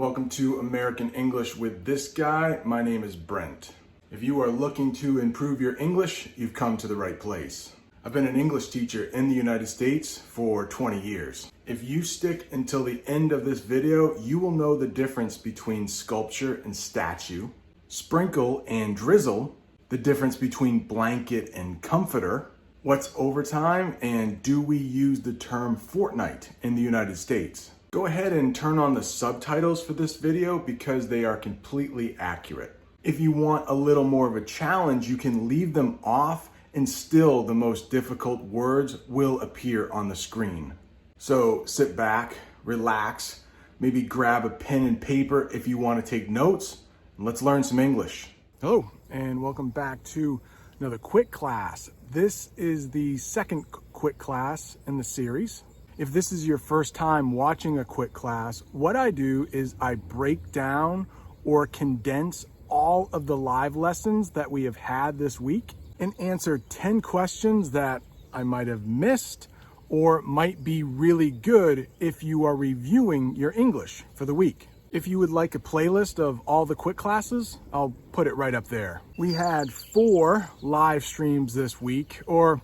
Welcome to American English with this guy. My name is Brent. If you are looking to improve your English, you've come to the right place. I've been an English teacher in the United States for 20 years. If you stick until the end of this video, you will know the difference between sculpture and statue, sprinkle and drizzle, the difference between blanket and comforter, what's overtime, and do we use the term fortnight in the United States. Go ahead and turn on the subtitles for this video because they are completely accurate. If you want a little more of a challenge, you can leave them off and still the most difficult words will appear on the screen. So sit back, relax, maybe grab a pen and paper if you want to take notes, and let's learn some English. Hello, and welcome back to another quick class. This is the second quick class in the series. If this is your first time watching a quick class, what I do is I break down or condense all of the live lessons that we have had this week and answer 10 questions that I might have missed or might be really good if you are reviewing your English for the week. If you would like a playlist of all the quick classes, I'll put it right up there. We had 4 live streams this week, or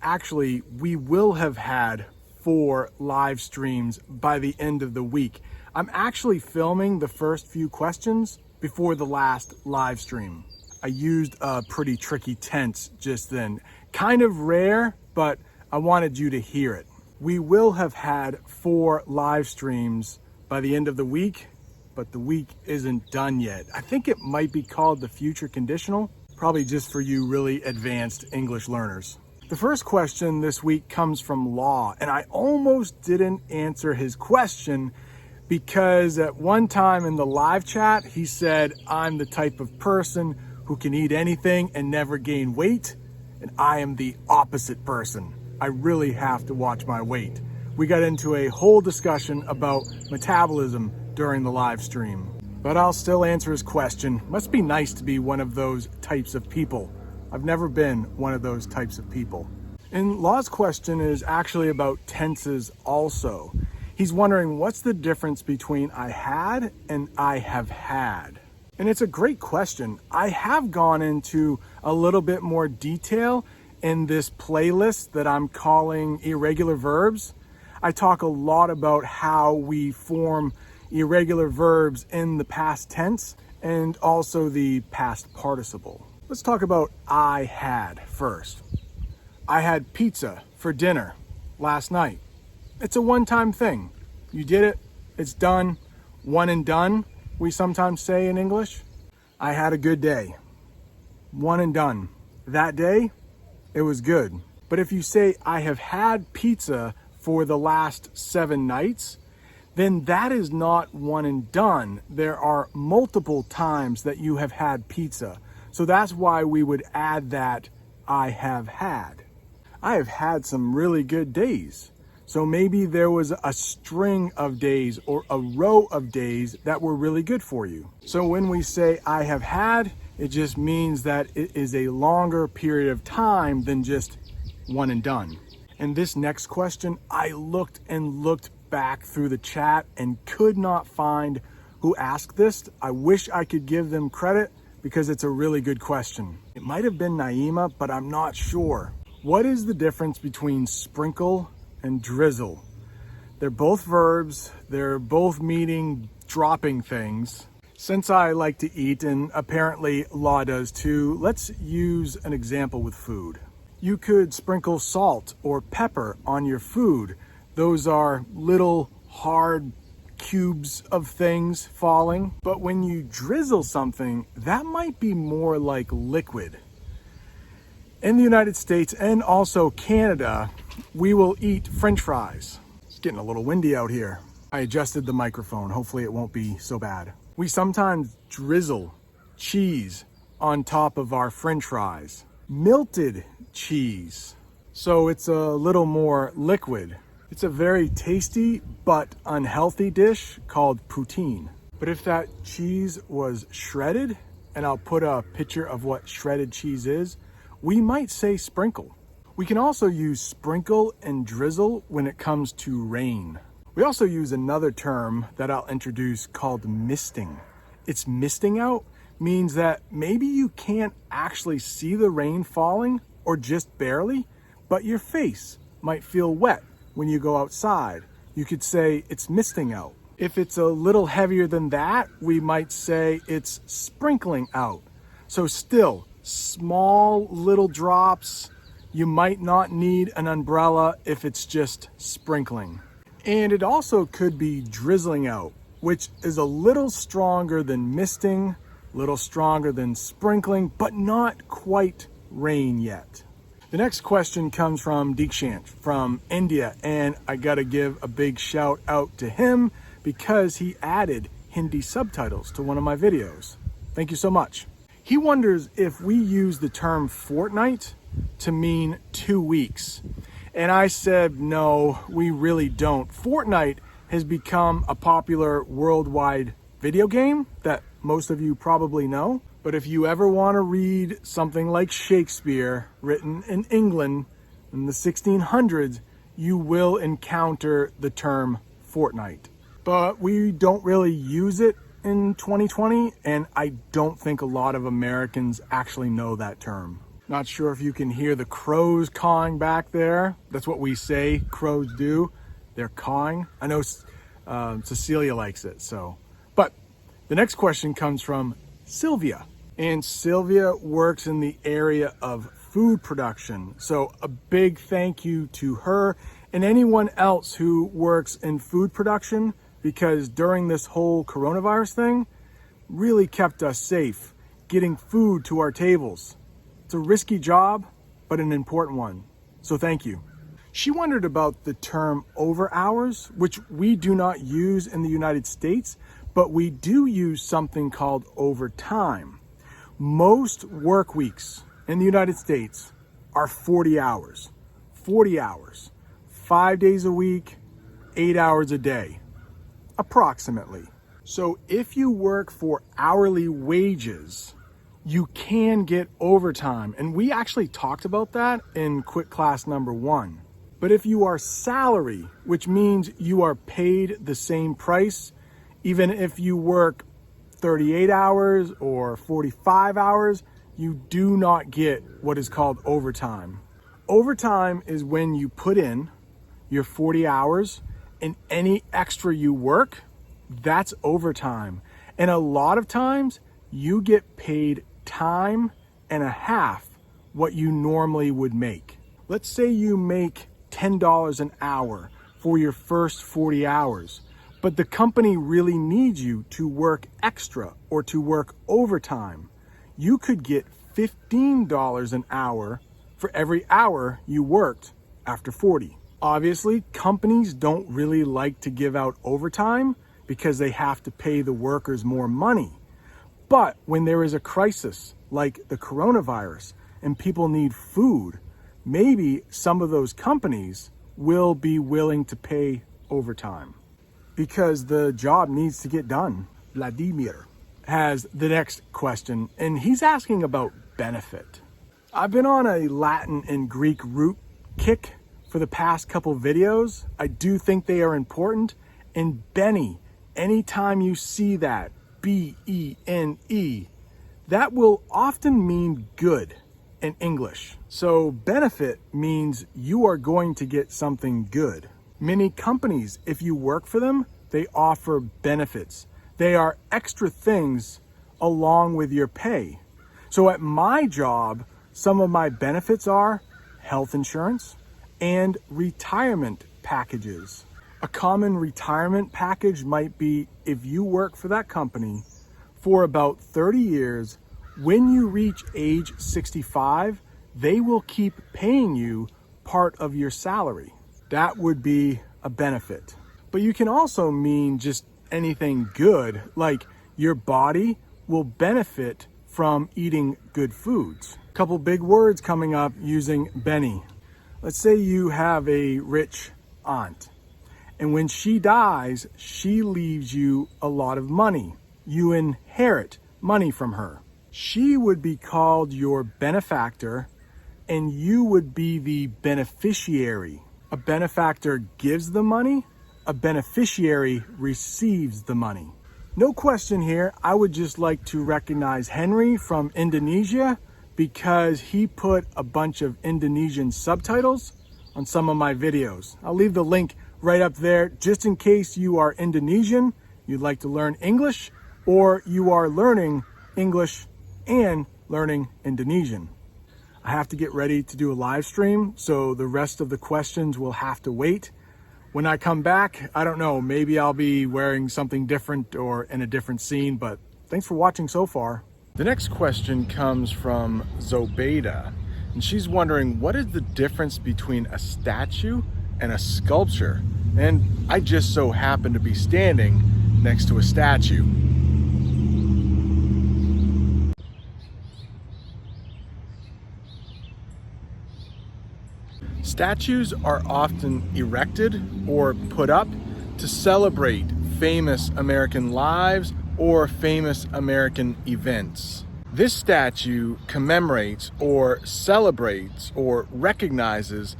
actually we will have had 4 live streams by the end of the week. I'm actually filming the first few questions before the last live stream. I used a pretty tricky tense just then. Kind of rare, but I wanted you to hear it. We will have had 4 live streams by the end of the week, but the week isn't done yet. I think it might be called the future conditional, probably just for you really advanced English learners. The first question this week comes from Law, and I almost didn't answer his question because at one time in the live chat, he said, I'm the type of person who can eat anything and never gain weight, and I am the opposite person. I really have to watch my weight. We got into a whole discussion about metabolism during the live stream, but I'll still answer his question. Must be nice to be one of those types of people. I've never been one of those types of people. And Law's question is actually about tenses also. He's wondering what's the difference between I had and I have had. And it's a great question. I have gone into a little bit more detail in this playlist that I'm calling Irregular Verbs. I talk a lot about how we form irregular verbs in the past tense and also the past participle. Let's talk about I had first. I had pizza for dinner last night. It's a one-time thing. You did it, it's done, one and done, we sometimes say in English. I had a good day. One and done. That day, it was good. But if you say I have had pizza for the last 7 nights, then that is not one and done. There are multiple times that you have had pizza. So that's why we would add that I have had. I have had some really good days. So maybe there was a string of days or a row of days that were really good for you. So when we say I have had, it just means that it is a longer period of time than just one and done. And this next question, I looked and looked back through the chat and could not find who asked this. I wish I could give them credit because it's a really good question. It might have been Naima, but I'm not sure. What is the difference between sprinkle and drizzle? They're both verbs. They're both meaning dropping things. Since I like to eat, and apparently Law does too, let's use an example with food. You could sprinkle salt or pepper on your food. Those are little hard cubes of things falling. But when you drizzle something, that might be more like liquid. In the United States and also Canada, we will eat French fries. It's getting a little windy out here. I adjusted the microphone. Hopefully it won't be so bad. We sometimes drizzle cheese on top of our French fries. Melted cheese. So it's a little more liquid. It's a very tasty but unhealthy dish called poutine. But if that cheese was shredded, and I'll put a picture of what shredded cheese is, we might say sprinkle. We can also use sprinkle and drizzle when it comes to rain. We also use another term that I'll introduce called misting. It's misting out means that maybe you can't actually see the rain falling or just barely, but your face might feel wet when you go outside. You could say it's misting out. If it's a little heavier than that, we might say it's sprinkling out. So still, small little drops. You might not need an umbrella if it's just sprinkling. And it also could be drizzling out, which is a little stronger than misting, a little stronger than sprinkling, but not quite rain yet. The next question comes from Deekshant from India, and I gotta give a big shout out to him because he added Hindi subtitles to one of my videos. Thank you so much. He wonders if we use the term fortnight to mean 2 weeks. And I said, no, we really don't. Fortnite has become a popular worldwide video game that most of you probably know. But if you ever want to read something like Shakespeare written in England in the 1600s, you will encounter the term fortnight. But we don't really use it in 2020, and I don't think a lot of Americans actually know that term. Not sure if you can hear the crows cawing back there. That's what we say crows do. They're cawing. I know Cecilia likes it, so. But the next question comes from Sylvia. And Sylvia works in the area of food production. So a big thank you to her and anyone else who works in food production, because during this whole coronavirus thing, really kept us safe, getting food to our tables. It's a risky job, but an important one. So thank you. She wondered about the term over hours, which we do not use in the United States, but we do use something called overtime. Most work weeks in the United States are 40 hours. 40 hours. 5 days a week, 8 hours a day, approximately. So if you work for hourly wages, you can get overtime. And we actually talked about that in quick class number 1. But if you are salary, which means you are paid the same price, even if you work 38 hours or 45 hours, you do not get what is called overtime. Overtime is when you put in your 40 hours and any extra you work, that's overtime. And a lot of times you get paid time and a half what you normally would make. Let's say you make $10 an hour for your first 40 hours, but the company really needs you to work extra or to work overtime. You could get $15 an hour for every hour you worked after 40. Obviously, companies don't really like to give out overtime because they have to pay the workers more money. But when there is a crisis like the coronavirus and people need food, maybe some of those companies will be willing to pay overtime because the job needs to get done. Vladimir has the next question, and he's asking about benefit. I've been on a Latin and Greek root kick for the past couple videos. I do think they are important. And Benny, anytime you see that, B-E-N-E, that will often mean good in English. So benefit means you are going to get something good. Many companies, if you work for them, they offer benefits. They are extra things along with your pay. So at my job, some of my benefits are health insurance and retirement packages. A common retirement package might be if you work for that company for about 30 years, when you reach age 65, they will keep paying you part of your salary. That would be a benefit. But you can also mean just anything good, like your body will benefit from eating good foods. A couple big words coming up using Benny. Let's say you have a rich aunt, and when she dies, she leaves you a lot of money. You inherit money from her. She would be called your benefactor, and you would be the beneficiary. A benefactor gives the money, a beneficiary receives the money. No question here, I would just like to recognize Henry from Indonesia because he put a bunch of Indonesian subtitles on some of my videos. I'll leave the link right up there just in case you are Indonesian, you'd like to learn English, or you are learning English and learning Indonesian. I have to get ready to do a live stream, so the rest of the questions will have to wait. When I come back, I don't know, maybe I'll be wearing something different or in a different scene, but thanks for watching so far. The next question comes from Zobeida, and she's wondering what is the difference between a statue and a sculpture? And I just so happen to be standing next to a statue. Statues are often erected or put up to celebrate famous American lives or famous American events. This statue commemorates or celebrates or recognizes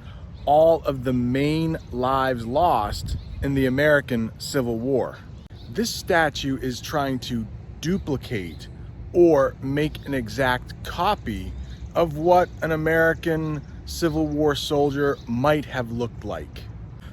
all of the main lives lost in the American Civil War. This statue is trying to duplicate or make an exact copy of what an American Civil War soldier might have looked like.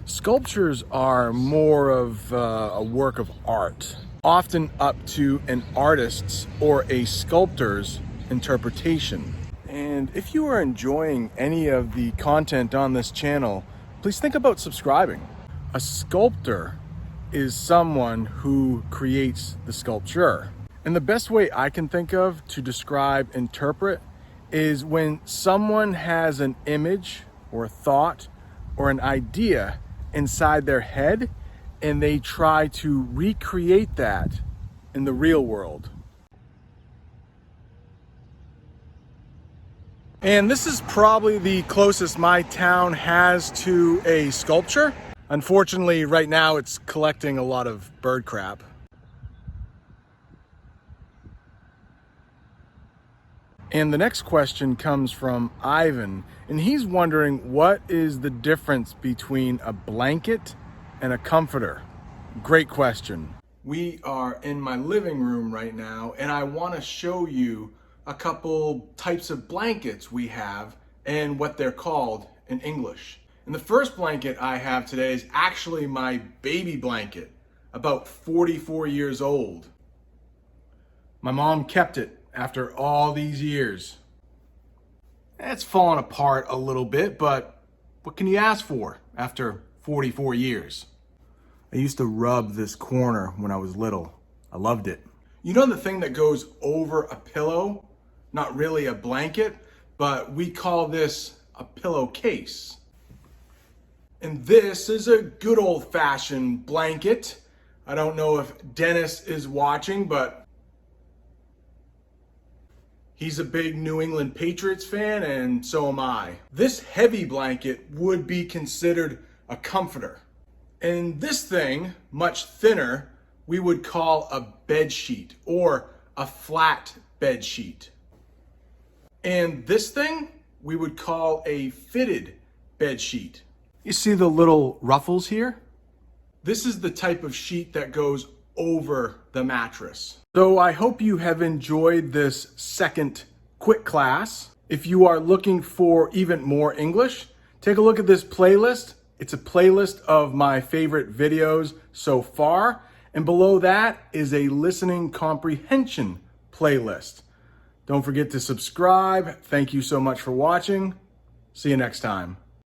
Sculptures are more of a work of art, often up to an artist's or a sculptor's interpretation. And if you are enjoying any of the content on this channel, please think about subscribing. A sculptor is someone who creates the sculpture. And the best way I can think of to describe interpret is when someone has an image or a thought or an idea inside their head and they try to recreate that in the real world. And this is probably the closest my town has to a sculpture. Unfortunately, right now it's collecting a lot of bird crap. And the next question comes from Ivan, and he's wondering what is the difference between a blanket and a comforter? Great question. We are in my living room right now, and I want to show you a couple types of blankets we have and what they're called in English. And the first blanket I have today is actually my baby blanket, about 44 years old. My mom kept it after all these years. It's fallen apart a little bit, but what can you ask for after 44 years? I used to rub this corner when I was little. I loved it. You know the thing that goes over a pillow? Not really a blanket, but we call this a pillowcase. And this is a good old-fashioned blanket. I don't know if Dennis is watching, but he's a big New England Patriots fan, and so am I. This heavy blanket would be considered a comforter. And this thing, much thinner, we would call a bed sheet or a flat bed sheet. And this thing, we would call a fitted bed sheet. You see the little ruffles here? This is the type of sheet that goes over the mattress. So I hope you have enjoyed this second quick class. If you are looking for even more English, take a look at this playlist. It's a playlist of my favorite videos so far. And below that is a listening comprehension playlist. Don't forget to subscribe. Thank you so much for watching. See you next time.